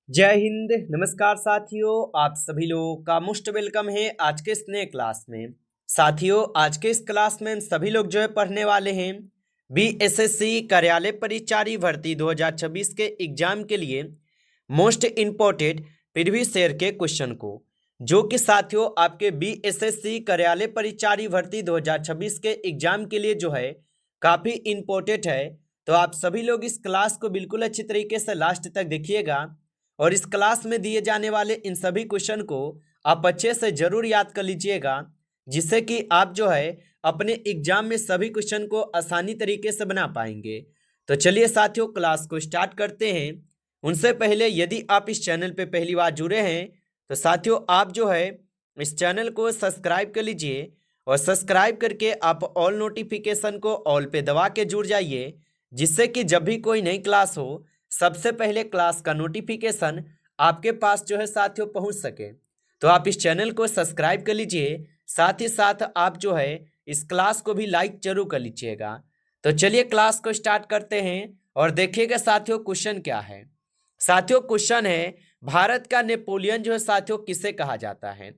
जय हिंद। नमस्कार साथियों, आप सभी लोगों का मोस्ट वेलकम है आज के इस नए क्लास में। साथियों, आज के इस क्लास में हम सभी लोग जो है पढ़ने वाले हैं बीएसएससी कार्यालय परिचारी भर्ती 2026 के एग्जाम के लिए मोस्ट इम्पोर्टेंट प्रीवियस ईयर के क्वेश्चन को, जो कि साथियों आपके बीएसएससी कार्यालय परिचारी भर्ती 2026 के एग्जाम के लिए जो है काफ़ी इम्पोर्टेंट है। तो आप सभी लोग इस क्लास को बिल्कुल अच्छी तरीके से लास्ट तक देखिएगा और इस क्लास में दिए जाने वाले इन सभी क्वेश्चन को आप अच्छे से जरूर याद कर लीजिएगा, जिससे कि आप जो है अपने एग्जाम में सभी क्वेश्चन को आसानी तरीके से बना पाएंगे। तो चलिए साथियों, क्लास को स्टार्ट करते हैं। उनसे पहले यदि आप इस चैनल पे पहली बार जुड़े हैं तो साथियों आप जो है इस चैनल को सब्सक्राइब कर लीजिए और सब्सक्राइब करके आप ऑल नोटिफिकेशन को ऑल पे दबा के जुड़ जाइए, जिससे कि जब भी कोई नई क्लास हो सबसे पहले क्लास का नोटिफिकेशन आपके पास जो है साथियों पहुंच सके। तो आप इस चैनल को सब्सक्राइब कर लीजिए, साथ ही साथ आप जो है इस क्लास को भी लाइक जरूर कर लीजिएगा। तो चलिए क्लास को स्टार्ट करते हैं और देखिएगा साथियों क्वेश्चन क्या है। साथियों क्वेश्चन है, भारत का नेपोलियन जो है साथियों किसे कहा जाता है।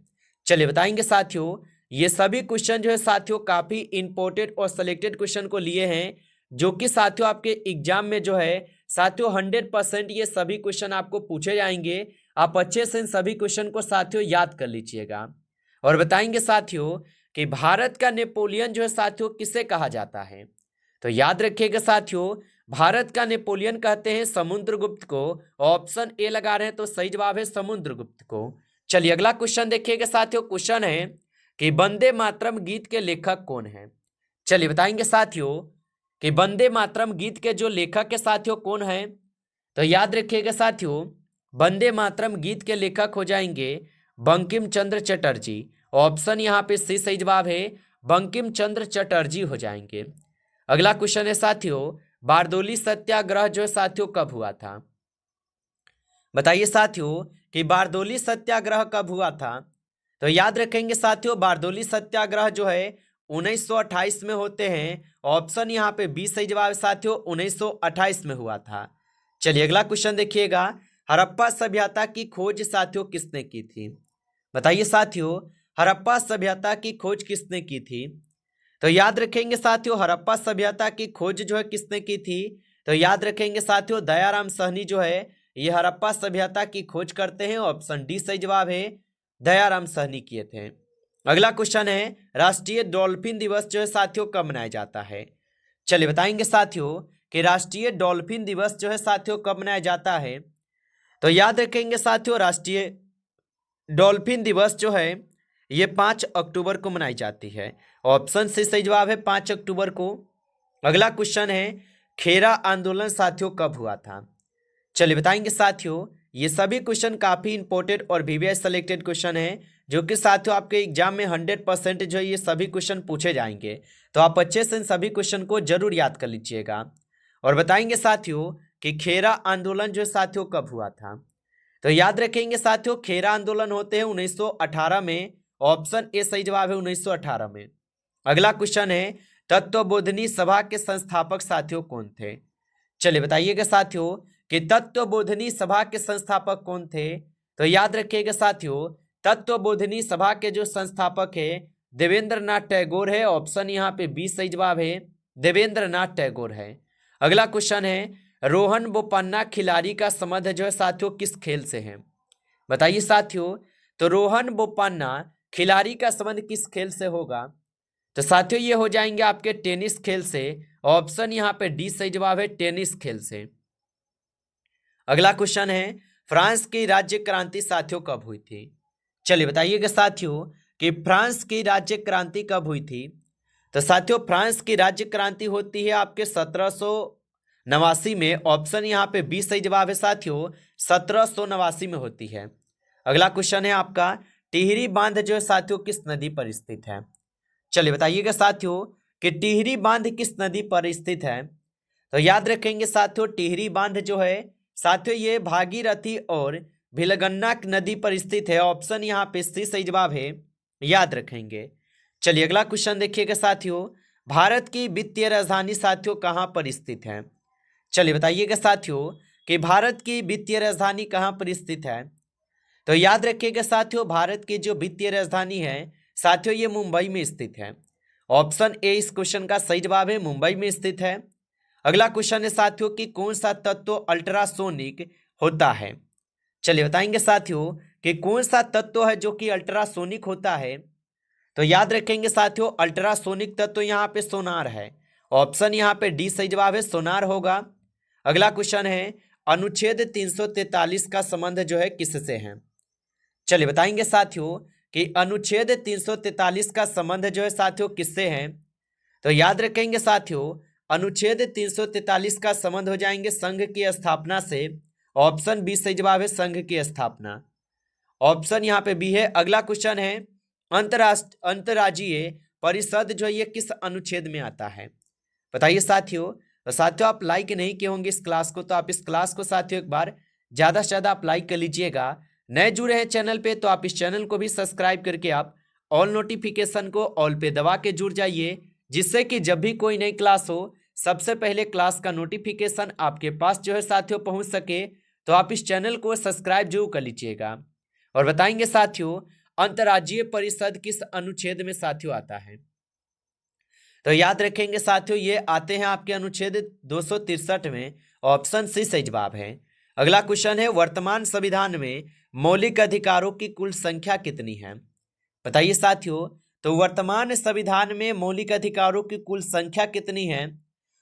चलिए बताएंगे साथियों। ये सभी क्वेश्चन जो है साथियों काफी इंपॉर्टेंट और सिलेक्टेड क्वेश्चन को लिए हैं, जो कि साथियों आपके एग्जाम में जो है साथियों 100% ये सभी क्वेश्चन आपको पूछे जाएंगे। आप अच्छे से इन सभी क्वेश्चन को साथियों याद कर लीजिएगा और बताएंगे साथियों कि भारत का नेपोलियन जो है साथियों किसे कहा जाता है। तो याद रखिएगा साथियों, भारत का नेपोलियन कहते हैं समुद्रगुप्त को। ऑप्शन ए लगा रहे हैं तो सही जवाब है समुद्रगुप्त को। चलिए अगला क्वेश्चन देखिएगा साथियों। क्वेश्चन है कि वंदे मातरम गीत के लेखक कौन है। चलिए बताएंगे साथियों कि वंदे मातरम गीत के जो लेखक के साथियों कौन है। तो याद रखिएगा साथियों, वंदे मातरम गीत के लेखक हो जाएंगे बंकिम चंद्र चटर्जी। ऑप्शन यहाँ पे सी सही जवाब है, बंकिम चंद्र चटर्जी हो जाएंगे। अगला क्वेश्चन है साथियों, बारदोली सत्याग्रह जो है साथियों कब हुआ था। बताइए साथियों कि बारदोली सत्याग्रह कब हुआ था। तो याद रखेंगे साथियों, बारदोली सत्याग्रह जो है 1928 में होते हैं। ऑप्शन यहाँ पे बी सही जवाब साथियों 1928 में हुआ था। चलिए अगला क्वेश्चन देखिएगा, हड़प्पा सभ्यता की खोज साथियों किसने की थी। बताइए साथियों, हड़प्पा सभ्यता की खोज किसने की थी। तो याद रखेंगे साथियों, हड़प्पा सभ्यता की खोज जो है किसने की थी। तो याद रखेंगे साथियों, दयाराम साहनी जो है ये हड़प्पा सभ्यता की खोज करते हैं। ऑप्शन डी सही जवाब है, दयाराम साहनी किए थे। अगला क्वेश्चन है, राष्ट्रीय डॉल्फिन दिवस जो है साथियों कब मनाया जाता है। चलिए बताएंगे साथियों कि राष्ट्रीय डॉल्फिन दिवस जो है साथियों कब मनाया जाता है। तो याद रखेंगे साथियों, राष्ट्रीय डॉल्फिन दिवस जो है ये 5 अक्टूबर को मनाई जाती है। ऑप्शन से सही जवाब है 5 अक्टूबर को। अगला क्वेश्चन है, खेरा आंदोलन साथियों कब हुआ था। चलिए बताएंगे साथियों, ये सभी क्वेश्चन काफी इंपॉर्टेंट और वीवीआई सेलेक्टेड क्वेश्चन है, जो कि साथियों आपके एग्जाम में 100% जो ये सभी क्वेश्चन पूछे जाएंगे। तो आप अच्छे से इन सभी क्वेश्चन को जरूर याद कर लीजिएगा और बताएंगे साथियों कि खेरा आंदोलन जो साथियों कब हुआ था। तो याद रखेंगे साथियों, खेरा आंदोलन होते हैं 1918 में। ऑप्शन ए सही जवाब है 1918 में। अगला क्वेश्चन है, तत्वबोधिनी सभा के संस्थापक साथियों कौन थे। चलिए बताइएगा साथियों कि तत्वबोधिनी सभा के संस्थापक कौन थे। तो याद रखिएगा साथियों, तत्वबोधिनी सभा के जो संस्थापक है देवेंद्र नाथ टैगोर है। ऑप्शन यहाँ पे बी सही जवाब है, देवेंद्र नाथ टैगोर है। अगला क्वेश्चन है, रोहन बोपन्ना खिलाड़ी का संबंध जो है साथियों किस खेल से है। बताइए साथियों, तो रोहन बोपन्ना खिलाड़ी का संबंध किस खेल से होगा। तो साथियों ये हो जाएंगे आपके टेनिस खेल से। ऑप्शन यहाँ पे डी सही जवाब है, टेनिस खेल से। अगला क्वेश्चन है, फ्रांस की राज्य क्रांति साथियों कब हुई थी। चलिए बताइएगा साथियों कि फ्रांस की राज्य क्रांति कब हुई थी। तो साथियों फ्रांस की राज्य क्रांति होती है आपके 1789 में। ऑप्शन यहाँ पे 20 सही जवाब है साथियों, 1789 में होती है। अगला क्वेश्चन है आपका, टिहरी बांध जो है साथियों किस नदी पर स्थित है। चलिए बताइएगा साथियों कि टिहरी बांध किस नदी पर स्थित है। तो याद रखेंगे साथियों, टिहरी बांध जो है साथियों ये भागीरथी और भिलगन्ना नदी पर स्थित है। ऑप्शन यहाँ पे सी सही जवाब है, याद रखेंगे। चलिए अगला क्वेश्चन देखिएगा साथियों, भारत की वित्तीय राजधानी साथियों कहाँ पर स्थित है। चलिए बताइएगा साथियों कि भारत की वित्तीय राजधानी कहाँ पर स्थित है? तो याद रखिएगा साथियों, भारत की जो वित्तीय राजधानी है साथियों ये मुंबई में स्थित है। ऑप्शन ए इस क्वेश्चन का सही जवाब है, मुंबई में स्थित है। अगला क्वेश्चन है साथियों कि कौन सा तत्व अल्ट्रासोनिक होता है? चलिए बताएंगे साथियों कि कौन सा तत्व है जो कि अल्ट्रासोनिक होता है। तो याद रखेंगे साथियों, अल्ट्रासोनिक तत्व यहाँ पे सोनार है। ऑप्शन यहाँ पे डी सही जवाब है, सोनार होगा। अगला क्वेश्चन है अनुच्छेद 343 का संबंध जो है किससे है? चलिए बताएंगे साथियों कि अनुच्छेद 343 का संबंध जो है साथियों किससे है? तो याद रखेंगे साथियों, अनुच्छेद 343 का संबंध हो जाएंगे संघ की स्थापना से। ऑप्शन बी सही जवाब है, संघ की स्थापना। ऑप्शन यहाँ पे बी है। अगला क्वेश्चन है अंतर्राज्यीय परिषद जो है ये किस अनुच्छेद में आता है? बताइए साथियों। तो साथियों आप लाइक नहीं किए होंगे इस क्लास को, तो आप इस क्लास को साथियों एक बार ज़्यादा से ज़्यादा आप लाइक कर लीजिएगा। नए जुड़े हैं चैनल पे तो आप इस चैनल को भी सब्सक्राइब करके आप ऑल नोटिफिकेशन को ऑल पे दबा के जुड़ जाइए, जिससे कि जब भी कोई नई क्लास हो सबसे पहले क्लास का नोटिफिकेशन आपके पास जो है साथियों पहुंच सके। तो आप इस चैनल को सब्सक्राइब जरूर कर लीजिएगा। और बताएंगे साथियों अंतर्राज्यीय परिषद किस अनुच्छेद में साथियों आता है? तो याद रखेंगे साथियों ये आते हैं आपके अनुच्छेद 263 में। ऑप्शन सी सही जवाब है। अगला क्वेश्चन है वर्तमान संविधान में मौलिक अधिकारों की कुल संख्या कितनी है? बताइए साथियों। तो वर्तमान संविधान में मौलिक अधिकारों की कुल संख्या कितनी है?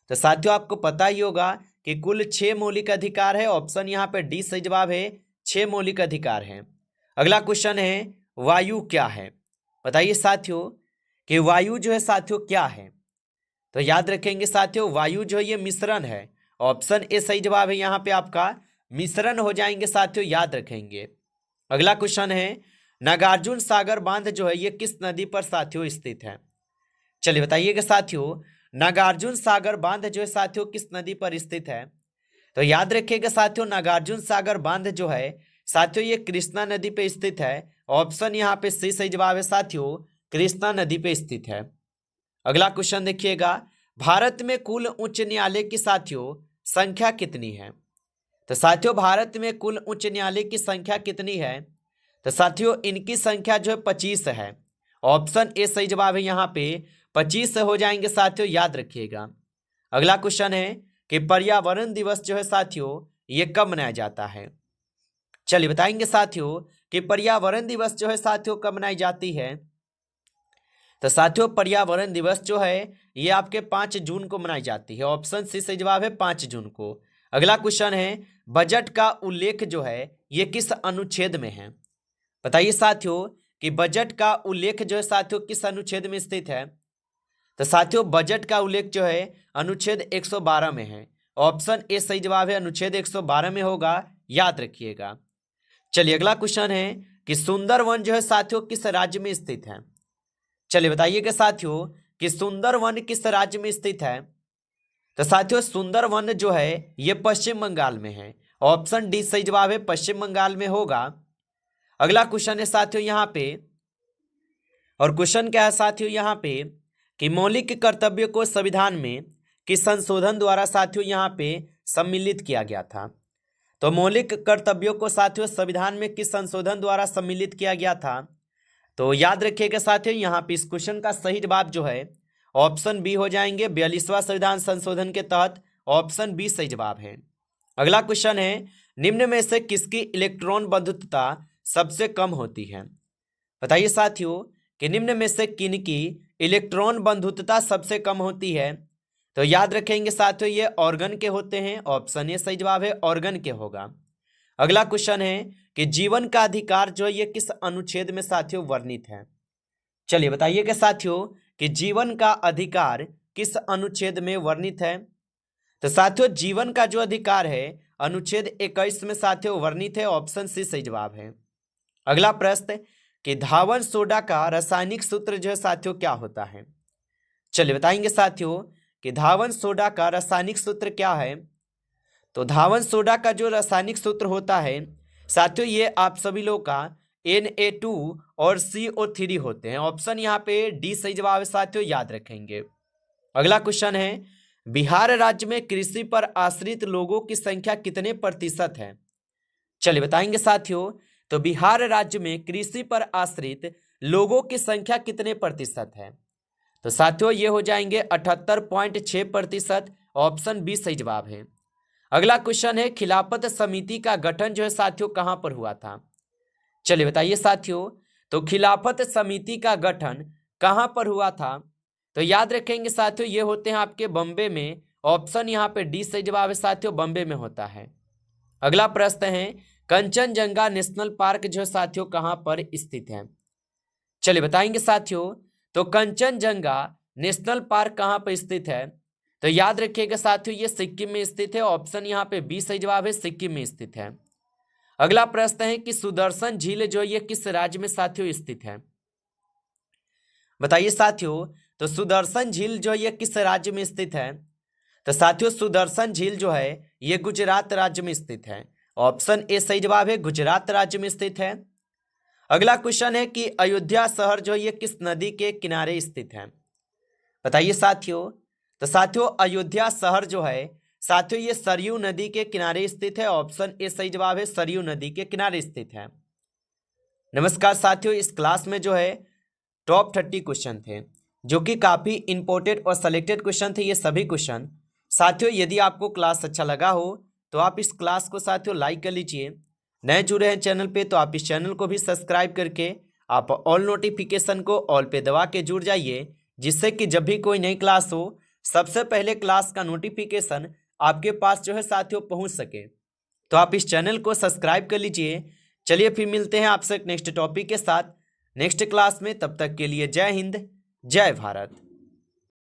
तो साथियों आपको पता ही होगा कि कुल 6 मौलिक अधिकार है। ऑप्शन यहाँ पे डी सही जवाब है, 6 मौलिक अधिकार हैं। अगला क्वेश्चन है वायु क्या है? बताइए साथियों कि वायु जो है साथियों क्या है? तो याद रखेंगे साथियों वायु जो है ये मिश्रण है। ऑप्शन ए सही जवाब है, यहाँ पे आपका मिश्रण हो जाएंगे साथियों, याद रखेंगे। अगला क्वेश्चन है नागार्जुन सागर बांध जो है ये किस नदी पर साथियों स्थित है? चलिए बताइएगा साथियों नागार्जुन सागर बांध जो है साथियों किस नदी पर स्थित है? तो याद रखिएगा साथियों नागार्जुन सागर बांध जो है साथियों ये कृष्णा नदी पे स्थित है। ऑप्शन यहाँ पे सी सही जवाब है साथियों, कृष्णा नदी पे स्थित है। अगला क्वेश्चन देखिएगा भारत में कुल उच्च न्यायालय की साथियों संख्या कितनी है? तो साथियों भारत में कुल उच्च न्यायालय की संख्या कितनी है? तो साथियों इनकी संख्या जो है 25 है। ऑप्शन ए सही जवाब है, यहाँ पे 25 हो जाएंगे साथियों, याद रखिएगा। अगला क्वेश्चन है कि पर्यावरण दिवस जो है साथियों ये कब मनाया जाता है? चलिए बताएंगे साथियों कि पर्यावरण दिवस जो है साथियों कब मनाई जाती है। तो साथियों पर्यावरण दिवस जो है ये आपके 5 जून को मनाई जाती है। ऑप्शन सी सही जवाब है, 5 जून को। अगला क्वेश्चन है बजट का उल्लेख जो है ये किस अनुच्छेद में है? बताइए साथियों कि बजट का उल्लेख जो है साथियों किस अनुच्छेद में स्थित है? तो साथियों बजट का उल्लेख जो है अनुच्छेद 112 में है। ऑप्शन ए सही जवाब है, अनुच्छेद 112 में होगा, याद रखिएगा। चलिए अगला क्वेश्चन है कि सुंदरवन जो है साथियों किस राज्य में स्थित है? चलिए बताइएगा साथियों कि सुंदरवन किस राज्य में स्थित है। तो साथियों सुंदरवन जो है ये पश्चिम बंगाल में है। ऑप्शन डी सही जवाब है, पश्चिम बंगाल में होगा। अगला क्वेश्चन है साथियों यहाँ पे, और क्वेश्चन क्या है साथियों यहाँ पे कि मौलिक कर्तव्य को संविधान में किस संशोधन द्वारा साथियों यहाँ पे सम्मिलित किया गया था? तो मौलिक कर्तव्यों को साथियों संविधान में किस संशोधन द्वारा सम्मिलित किया गया था? तो याद रखिएगा साथियों यहाँ पे इस क्वेश्चन का सही जवाब जो है ऑप्शन बी हो जाएंगे, 42वां संविधान संशोधन के तहत ऑप्शन बी सही जवाब है। अगला क्वेश्चन है निम्न में से किसकी इलेक्ट्रॉन बंधुता सबसे कम होती है? बताइए साथियों कि निम्न में से किनकी इलेक्ट्रॉन बंधुता सबसे कम होती है? तो याद रखेंगे साथियों ये ऑर्गन के होते हैं। ऑप्शन ए सही जवाब है, ऑर्गन के होगा। अगला क्वेश्चन है कि जीवन का अधिकार जो है ये किस अनुच्छेद में साथियों वर्णित है? चलिए बताइएगा साथियों कि जीवन का अधिकार किस अनुच्छेद में वर्णित है? तो साथियों जीवन का जो अधिकार है अनुच्छेद 21 में साथियों वर्णित है। ऑप्शन सी सही जवाब है। अगला प्रश्न कि धावन सोडा का रासायनिक सूत्र जो है साथियों क्या होता है? चलिए बताएंगे साथियों कि धावन सोडा का रासायनिक सूत्र क्या है। तो धावन सोडा का जो रासायनिक सूत्र होता है साथियों ये आप सभी लोग का Na2 और CO3 होते हैं। ऑप्शन यहाँ पे डी सही जवाब है साथियों, याद रखेंगे। अगला क्वेश्चन है बिहार राज्य में कृषि पर आश्रित लोगों की संख्या कितने प्रतिशत है? चलिए बताएंगे साथियों। तो बिहार राज्य में कृषि पर आश्रित लोगों की संख्या कितने प्रतिशत है? तो साथियों ये हो जाएंगे 78.6%। ऑप्शन बी सही जवाब है। अगला क्वेश्चन है, खिलाफत समिति का गठन जो है साथियों कहां पर हुआ था? चलिए बताइए साथियों। तो खिलाफत समिति का गठन कहां पर हुआ था? तो याद रखेंगे साथियों, ये होते हैं आपके बॉम्बे में। ऑप्शन यहाँ पे डी सही जवाब है साथियों, बॉम्बे में होता है। अगला प्रश्न है, कंचनजंगा नेशनल पार्क जो है साथियों कहां पर स्थित है? चलिए बताएंगे साथियों। तो कंचनजंगा नेशनल पार्क कहां पर स्थित है? तो याद रखिएगा साथियों, ये सिक्किम में स्थित है। ऑप्शन यहाँ पे बी सही जवाब है, सिक्किम में स्थित है। अगला प्रश्न है कि सुदर्शन झील जो है ये किस राज्य में साथियों स्थित है? बताइए साथियों। तो सुदर्शन झील जो है ये किस राज्य में स्थित है? तो साथियों सुदर्शन झील जो है ये गुजरात राज्य में स्थित है। ऑप्शन ए सही जवाब है, गुजरात राज्य में स्थित है। अगला क्वेश्चन है कि अयोध्या शहर जो है ये किस नदी के किनारे स्थित है? बताइए साथियों। तो साथियों अयोध्या शहर जो है साथियों ये सरयू नदी के किनारे स्थित है। ऑप्शन ए सही जवाब है, सरयू नदी के किनारे स्थित है। नमस्कार साथियों, इस क्लास में जो है टॉप 30 क्वेश्चन थे जो कि काफ़ी इंपॉर्टेंट और सेलेक्टेड क्वेश्चन थे। ये सभी क्वेश्चन साथियों यदि आपको क्लास अच्छा लगा हो तो आप इस क्लास को साथियों लाइक कर लीजिए। नए जुड़े हैं चैनल पे तो आप इस चैनल को भी सब्सक्राइब करके आप ऑल नोटिफिकेशन को ऑल पे दबा के जुड़ जाइए, जिससे कि जब भी कोई नई क्लास हो सबसे पहले क्लास का नोटिफिकेशन आपके पास जो है साथियों पहुंच सके। तो आप इस चैनल को सब्सक्राइब कर लीजिए। चलिए फिर मिलते हैं आपसे नेक्स्ट टॉपिक के साथ नेक्स्ट क्लास में। तब तक के लिए जय हिंद, जय भारत।